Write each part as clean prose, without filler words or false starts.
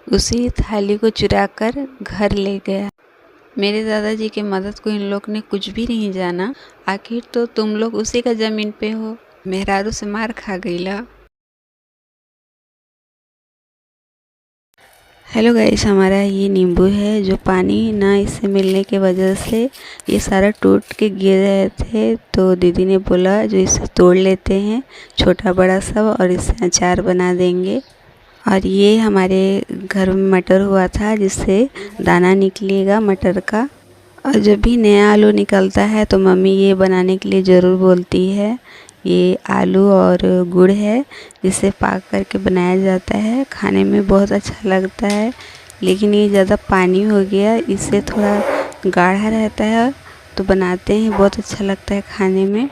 उसी थाली को चुराकर घर ले गया। मेरे दादाजी की मदद को इन लोग ने कुछ भी नहीं जाना। आखिर तो तुम लोग उसी का ज़मीन पे हो, मेहरारू से मार खा गईला। हेलो गाइस, हमारा ये नींबू है जो पानी ना इससे मिलने की वजह से ये सारा टूट के गिर रहे थे। तो दीदी ने बोला जो इसे तोड़ लेते हैं छोटा बड़ा सब और इससे अचार बना देंगे। और ये हमारे घर में मटर हुआ था जिससे दाना निकलेगा मटर का। और जब भी नया आलू निकलता है तो मम्मी ये बनाने के लिए ज़रूर बोलती है। ये आलू और गुड़ है जिसे पाक करके बनाया जाता है, खाने में बहुत अच्छा लगता है। लेकिन ये ज़्यादा पानी हो गया, इससे थोड़ा गाढ़ा रहता है तो बनाते हैं बहुत अच्छा लगता है खाने में।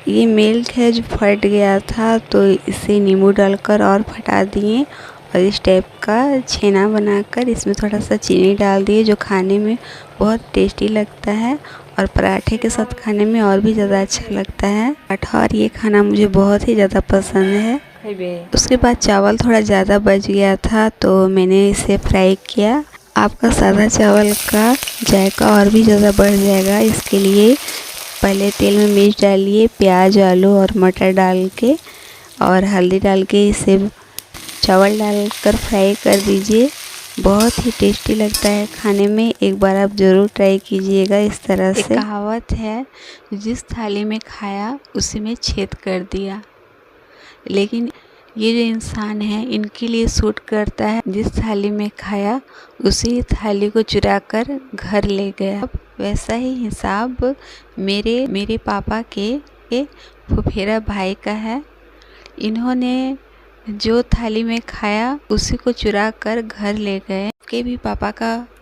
ये मिल्क है जो फट गया था तो इसे नींबू डालकर और फटा दिए और इस टाइप का छेना बनाकर इसमें थोड़ा सा चीनी डाल दिए जो खाने में बहुत टेस्टी लगता है और पराठे के साथ खाने में और भी ज़्यादा अच्छा लगता है पराठा। और ये खाना मुझे बहुत ही ज़्यादा पसंद है। उसके बाद चावल थोड़ा ज़्यादा बच गया था तो मैंने इसे फ्राई किया। आपका सादा चावल का जायका और भी ज़्यादा बढ़ जाएगा। इसके लिए पहले तेल में मिर्च डालिए, प्याज आलू और मटर डाल के और हल्दी डाल के इसे चावल डालकर फ्राई कर दीजिए। बहुत ही टेस्टी लगता है खाने में। एक बार आप ज़रूर ट्राई कीजिएगा इस तरह से। एक कहावत है, जिस थाली में खाया उसी में छेद कर दिया। लेकिन ये जो इंसान है इनके लिए सूट करता है, जिस थाली में खाया उसी थाली को चुराकर घर ले गया। अब वैसा ही हिसाब मेरे पापा के फुफेरा भाई का है। इन्होंने जो थाली में खाया उसी को चुरा कर घर ले गए।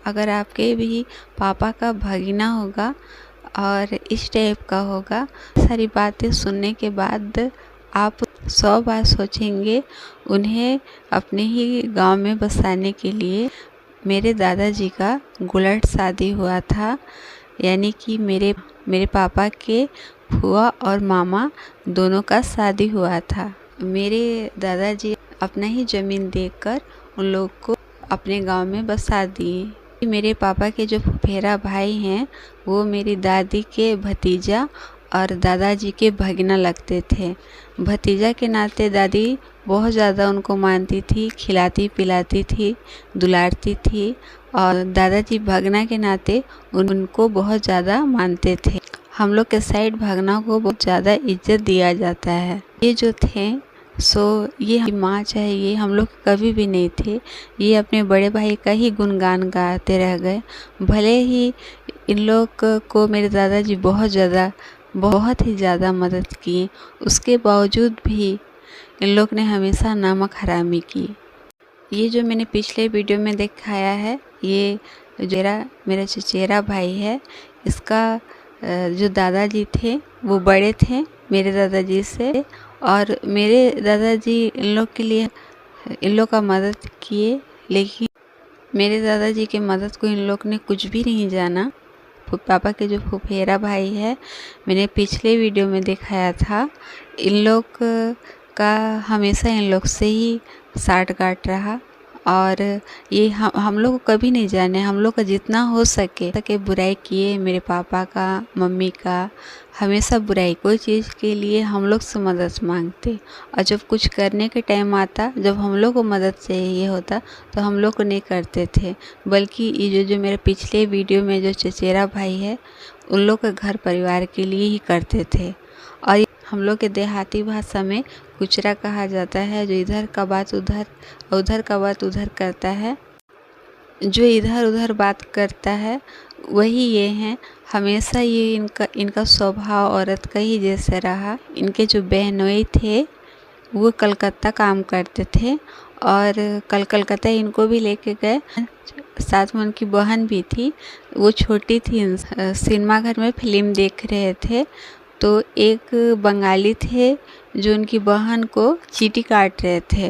अगर आपके भी पापा का भगीना होगा और इस टाइप का होगा, सारी बातें सुनने के बाद आप 100 बार सोचेंगे उन्हें अपने ही गांव में बसाने के लिए। मेरे दादाजी का गुलट शादी हुआ था, यानी कि मेरे पापा के फुआ और मामा दोनों का शादी हुआ था। मेरे दादाजी अपना ही ज़मीन देकर उन लोग को अपने गांव में बसा दिए। मेरे पापा के जो फुफेरा भाई हैं वो मेरी दादी के भतीजा और दादाजी के भगना लगते थे। भतीजा के नाते दादी बहुत ज़्यादा उनको मानती थी, खिलाती पिलाती थी, दुलारती थी। और दादाजी भगना के नाते उनको बहुत ज़्यादा मानते थे। हम लोग के साइड भगना को बहुत ज़्यादा इज्जत दिया जाता है। ये जो थे ये माँ चाहे ये हम लोग कभी भी नहीं थे। ये अपने बड़े भाई का ही गुणगान गाते रह गए। भले ही इन लोग को मेरे दादाजी बहुत ही ज़्यादा मदद की, उसके बावजूद भी इन लोग ने हमेशा नमक हरामी की। ये जो मैंने पिछले वीडियो में दिखाया है, ये मेरा चचेरा भाई है। इसका जो दादाजी थे वो बड़े थे मेरे दादाजी से, और मेरे दादाजी इन लोग का मदद किए। लेकिन मेरे दादाजी की मदद को इन लोग ने कुछ भी नहीं जाना। पापा के जो फुफेरा भाई है, मैंने पिछले वीडियो में दिखाया था, इन लोग का हमेशा इन लोग से ही साठ गांठ रहा। और ये हम लोग को कभी नहीं जाने। हम लोग का जितना हो सके बुराई किए मेरे पापा का, मम्मी का, हमेशा बुराई। कोई चीज़ के लिए हम लोग से मदद मांगते और जब कुछ करने के टाइम आता, जब हम लोग को मदद चाहिए होता तो हम लोग को नहीं करते थे। बल्कि ये जो मेरे पिछले वीडियो में जो चचेरा भाई है, उन लोग के घर परिवार के लिए ही करते थे। और हम लोग के देहाती भाषा में कुचरा कहा जाता है, जो इधर का बात उधर, उधर का बात उधर करता है। जो इधर उधर बात करता है वही ये हैं। हमेशा ये इनका स्वभाव औरत का ही जैसे रहा। इनके जो बहनोई थे वो कलकत्ता काम करते थे और कलकत्ता इनको भी लेके गए। साथ में उनकी बहन भी थी, वो छोटी थी। सिनेमा घर में फिल्म देख रहे थे तो एक बंगाली थे जो उनकी बहन को चींटी काट रहे थे।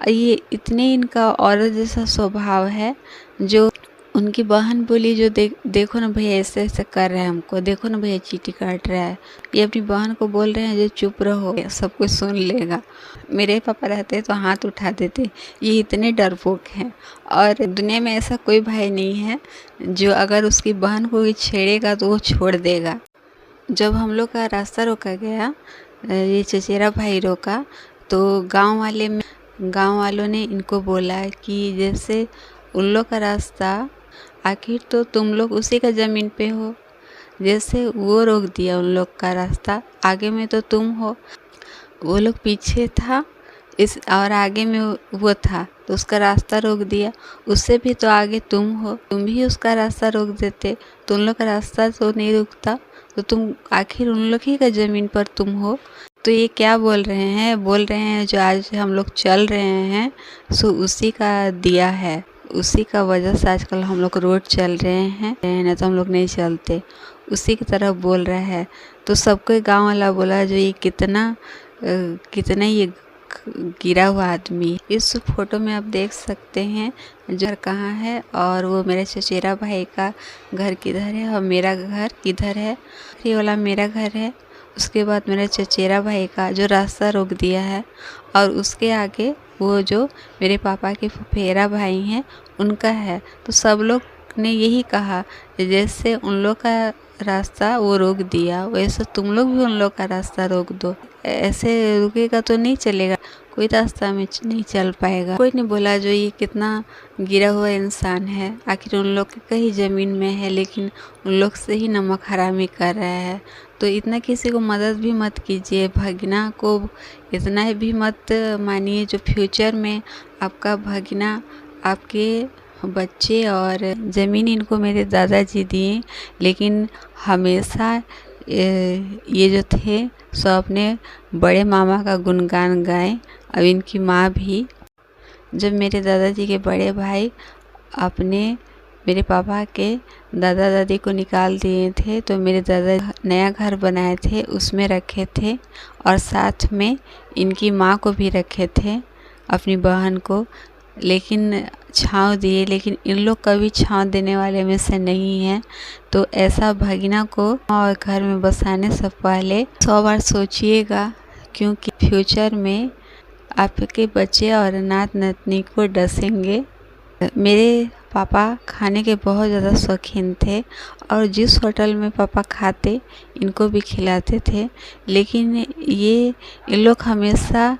ये इतने इनका औरत जैसा स्वभाव है जो उनकी बहन बोली जो देखो ना भैया ऐसे ऐसे कर रहा है हमको, देखो ना भैया चींटी काट रहा है। ये अपनी बहन को बोल रहे हैं जो चुप रहो, सब कुछ सुन लेगा। मेरे पापा रहते तो हाथ उठा देते, ये इतने डरपोक हैं। और दुनिया में ऐसा कोई भाई नहीं है जो अगर उसकी बहन को ये छेड़ेगा तो वो छोड़ देगा। जब हम लोग का रास्ता रोका गया, ये चचेरा भाई रोका, तो गांव वालों ने इनको बोला कि जैसे उन लोग का रास्ता, आखिर तो तुम लोग उसी का ज़मीन पे हो, जैसे वो रोक दिया उन लोग का रास्ता, आगे में तो तुम हो। वो लोग पीछे था और आगे में वो था, तो उसका रास्ता रोक दिया। उससे भी तो आगे तुम हो, तुम भी उसका रास्ता रोक देते तो उन लोग का रास्ता तो नहीं रुकता, तो तुम आखिर उन लोग ही का ज़मीन पर तुम हो। तो ये क्या बोल रहे हैं? बोल रहे हैं जो आज हम लोग चल रहे हैं सो उसी का दिया है, उसी का वजह से आजकल हम लोग रोड चल रहे हैं, नहीं तो हम लोग नहीं चलते। उसी की तरफ बोल रहा है। तो सबको गांव वाला बोला जो ये कितना ये गिरा हुआ आदमी। इस फोटो में आप देख सकते हैं घर कहाँ है, और वो मेरे चचेरा भाई का घर किधर है और मेरा घर किधर है। ये वाला मेरा घर है, उसके बाद मेरे चचेरा भाई का जो रास्ता रोक दिया है, और उसके आगे वो जो मेरे पापा के फुफेरा भाई हैं उनका है। तो सब लोग ने यही कहा जैसे उन लोग का रास्ता वो रोक दिया वैसे तुम लोग भी उन लोग का रास्ता रोक दो। ऐसे रुकेगा तो नहीं चलेगा, कोई रास्ता में नहीं चल पाएगा। कोई नहीं बोला जो ये कितना गिरा हुआ इंसान है, आखिर उन लोग की कहीं ज़मीन में है, लेकिन उन लोग से ही नमक हरामी कर रहा है। तो इतना किसी को मदद भी मत कीजिए, भगना को इतना भी मत मानिए जो फ्यूचर में आपका भगना, आपके बच्चे और ज़मीन इनको मेरे दादाजी दिए, लेकिन हमेशा ये जो थे सो अपने बड़े मामा का गुणगान गाए। अब इनकी माँ भी, जब मेरे दादाजी के बड़े भाई अपने मेरे पापा के दादा दादी को निकाल दिए थे, तो मेरे दादा नया घर बनाए थे, उसमें रखे थे, और साथ में इनकी माँ को भी रखे थे, अपनी बहन को, लेकिन छाँव दिए, लेकिन इन लोग कभी छाँव देने वाले में से नहीं हैं। तो ऐसा भगीना को और घर में बसाने से पहले 100 बार सोचिएगा, क्योंकि फ्यूचर में आपके बच्चे और नात नातनी को डसेंगे। मेरे पापा खाने के बहुत ज़्यादा शौकीन थे, और जिस होटल में पापा खाते इनको भी खिलाते थे, लेकिन ये इन लोग हमेशा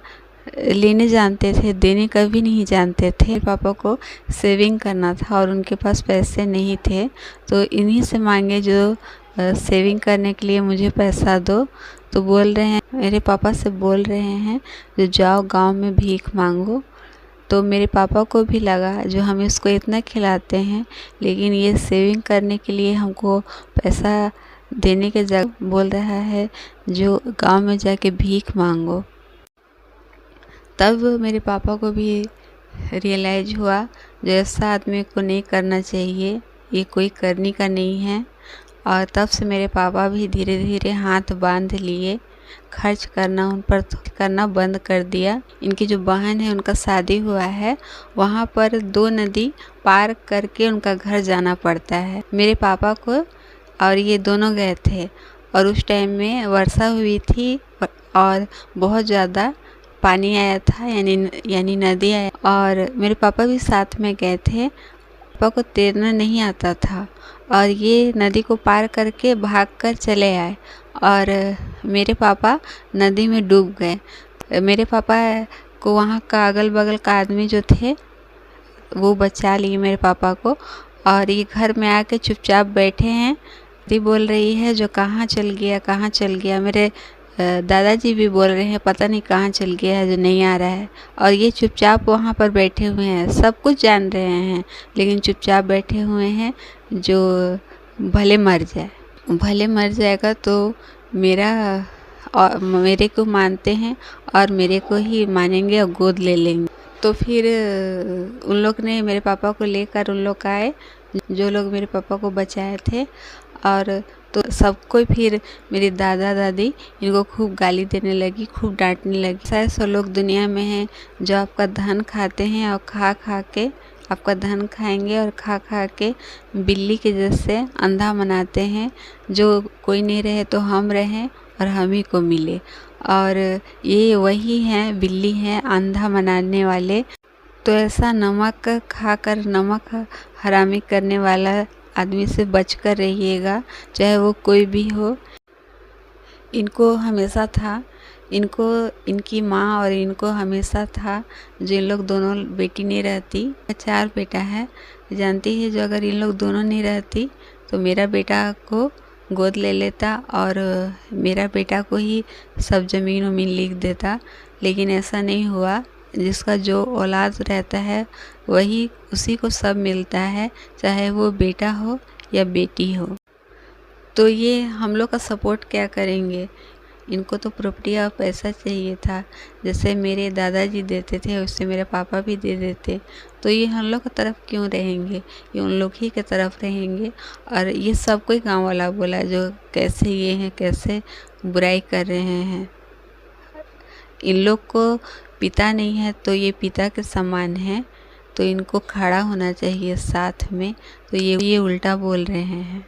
लेने जानते थे, देने कभी नहीं जानते थे। पापा को सेविंग करना था और उनके पास पैसे नहीं थे, तो इन्हीं से मांगे जो सेविंग करने के लिए मुझे पैसा दो। तो बोल रहे हैं, मेरे पापा से बोल रहे हैं जो जाओ गांव में भीख मांगो। तो मेरे पापा को भी लगा जो हम इसको इतना खिलाते हैं, लेकिन ये सेविंग करने के लिए हमको पैसा देने के जगह बोल रहा है जो गांव में जाके भीख मांगो। तब मेरे पापा को भी रियलाइज हुआ जो ऐसा आदमी को नहीं करना चाहिए, ये कोई करनी का नहीं है। और तब से मेरे पापा भी धीरे धीरे हाथ बांध लिए, खर्च करना उन पर करना बंद कर दिया। इनकी जो बहन है उनका शादी हुआ है, वहाँ पर 2 नदी पार करके उनका घर जाना पड़ता है। मेरे पापा को और ये दोनों गए थे, और उस टाइम में वर्षा हुई थी और बहुत ज़्यादा पानी आया था, यानी नदी आया, और मेरे पापा भी साथ में गए थे। पापा को तैरना नहीं आता था, और ये नदी को पार करके भागकर चले आए, और मेरे पापा नदी में डूब गए। मेरे पापा को वहाँ का अगल बगल का आदमी जो थे वो बचा लिए मेरे पापा को, और ये घर में आके चुपचाप बैठे हैं। दी बोल रही है जो कहाँ चल गया। मेरे दादाजी भी बोल रहे हैं पता नहीं कहाँ चल गया है जो नहीं आ रहा है, और ये चुपचाप वहाँ पर बैठे हुए हैं। सब कुछ जान रहे हैं लेकिन चुपचाप बैठे हुए हैं जो भले मर जाएगा तो मेरे को मानते हैं और मेरे को ही मानेंगे और गोद ले लेंगे। तो फिर उन लोग ने मेरे पापा को लेकर उन लोग आए जो लोग मेरे पापा को बचाए थे, और तो सबको फिर मेरी दादा दादी इनको खूब गाली देने लगी, खूब डांटने लगी। ऐसे लोग दुनिया में हैं जो आपका धन खाते हैं और खा के आपका धन खाएंगे और खा खा के बिल्ली के जैसे अंधा बनाते हैं, जो कोई नहीं रहे तो हम रहें और हम ही को मिले। और ये वही हैं, बिल्ली हैं अंधा बनाने वाले। तो ऐसा नमक खाकर नमक हरामी करने वाला आदमी से बच कर रहिएगा, चाहे वो कोई भी हो। इनको हमेशा था, इनको इनकी माँ और इनको हमेशा था, जो इन लोग दोनों बेटी नहीं रहती, 4 बेटा है, जानती है, जो अगर इन लोग दोनों नहीं रहती तो मेरा बेटा को गोद ले लेता और मेरा बेटा को ही सब ज़मीन वमीन लिख देता। लेकिन ऐसा नहीं हुआ। जिसका जो औलाद रहता है वही उसी को सब मिलता है, चाहे वो बेटा हो या बेटी हो। तो ये हम लोग का सपोर्ट क्या करेंगे? इनको तो प्रॉपर्टी और पैसा चाहिए था, जैसे मेरे दादाजी देते थे उससे मेरे पापा भी दे देते। तो ये हम लोग की तरफ क्यों रहेंगे? ये उन लोग ही की तरफ रहेंगे। और ये सब कोई गाँव वाला बोला, जो कैसे ये हैं, कैसे बुराई कर रहे हैं। इन लोग को पिता नहीं है तो ये पिता के समान है, तो इनको खड़ा होना चाहिए साथ में। तो ये उल्टा बोल रहे हैं।